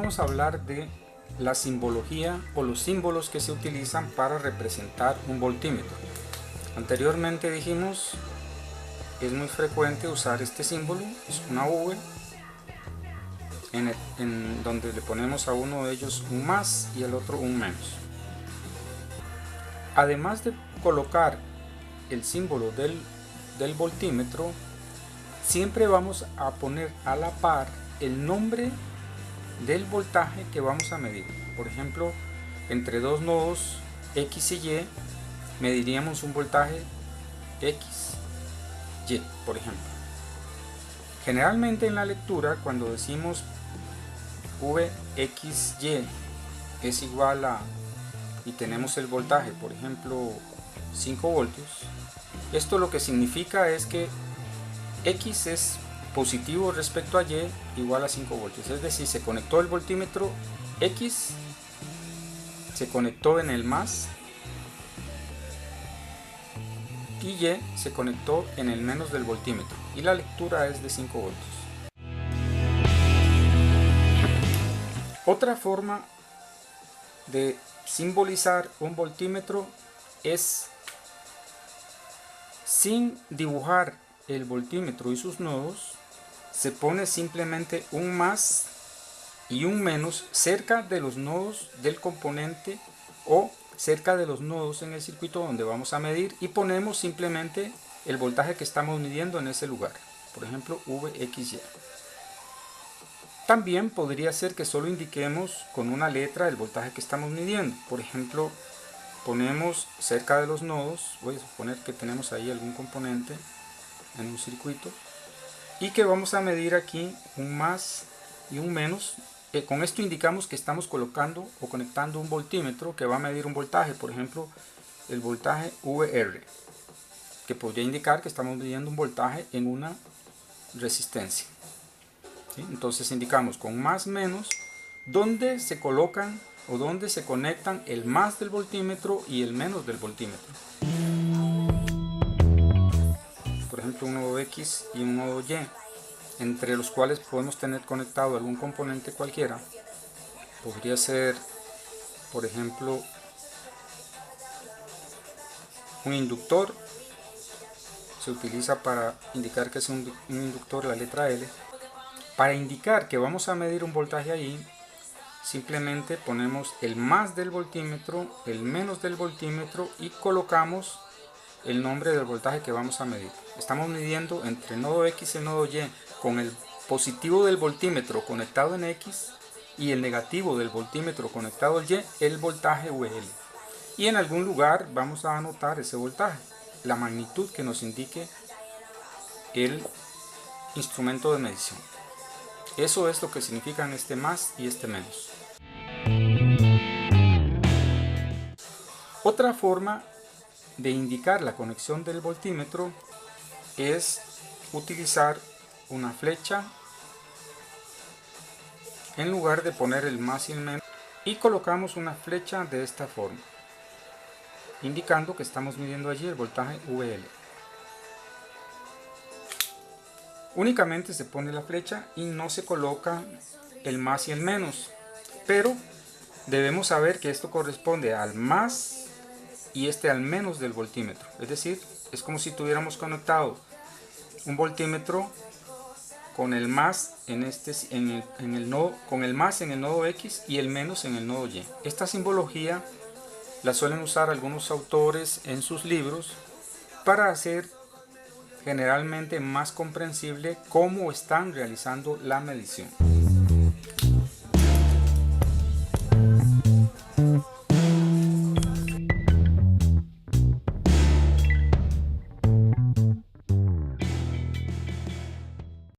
vamos a hablar de la simbología o los símbolos que se utilizan para representar un voltímetro. Anteriormente dijimos que es muy frecuente usar este símbolo, es una V, en donde le ponemos a uno de ellos un más y al otro un menos. Además de colocar el símbolo del voltímetro, siempre vamos a poner a la par el nombre del voltaje que vamos a medir. Por ejemplo, entre dos nodos X y Y mediríamos un voltaje X, Y, por ejemplo. Generalmente en la lectura, cuando decimos VXY es igual a, y tenemos el voltaje, por ejemplo, 5 voltios, esto lo que significa es que X es positivo respecto a Y igual a 5 voltios, es decir, se conectó el voltímetro X, se conectó en el más, y Y se conectó en el menos del voltímetro, y la lectura es de 5 voltios. Otra forma de simbolizar un voltímetro es sin dibujar el voltímetro y sus nodos, se pone simplemente un más y un menos cerca de los nodos del componente o cerca de los nodos en el circuito donde vamos a medir, y ponemos simplemente el voltaje que estamos midiendo en ese lugar, por ejemplo VXY. También podría ser que solo indiquemos con una letra el voltaje que estamos midiendo. Por ejemplo, ponemos cerca de los nodos, voy a suponer que tenemos ahí algún componente en un circuito y que vamos a medir aquí un más y un menos. Con esto indicamos que estamos colocando o conectando un voltímetro que va a medir un voltaje, por ejemplo el voltaje VR, que podría indicar que estamos midiendo un voltaje en una resistencia. ¿Sí? Entonces indicamos con más menos dónde se colocan o dónde se conectan el más del voltímetro y el menos del voltímetro. Por ejemplo, un nodo X y un nodo Y, entre los cuales podemos tener conectado algún componente cualquiera. Podría ser, por ejemplo, un inductor. Se utiliza para indicar que es un inductor la letra L. Para indicar que vamos a medir un voltaje ahí, simplemente ponemos el más del voltímetro, el menos del voltímetro y colocamos el nombre del voltaje que vamos a medir. Estamos midiendo entre el nodo X y el nodo Y con el positivo del voltímetro conectado en X y el negativo del voltímetro conectado al Y, el voltaje VL. Y en algún lugar vamos a anotar ese voltaje, la magnitud que nos indique el instrumento de medición. Eso es lo que significan este más y este menos. Otra forma de indicar la conexión del voltímetro es utilizar una flecha en lugar de poner el más y el menos, y colocamos una flecha de esta forma, indicando que estamos midiendo allí el voltaje VL. Únicamente se pone la flecha y no se coloca el más y el menos, pero debemos saber que esto corresponde al más y este al menos del voltímetro. Es decir, es como si tuviéramos conectado un voltímetro con el más en el nodo, con el más en el nodo X y el menos en el nodo Y. Esta simbología la suelen usar algunos autores en sus libros para hacer generalmente más comprensible cómo están realizando la medición.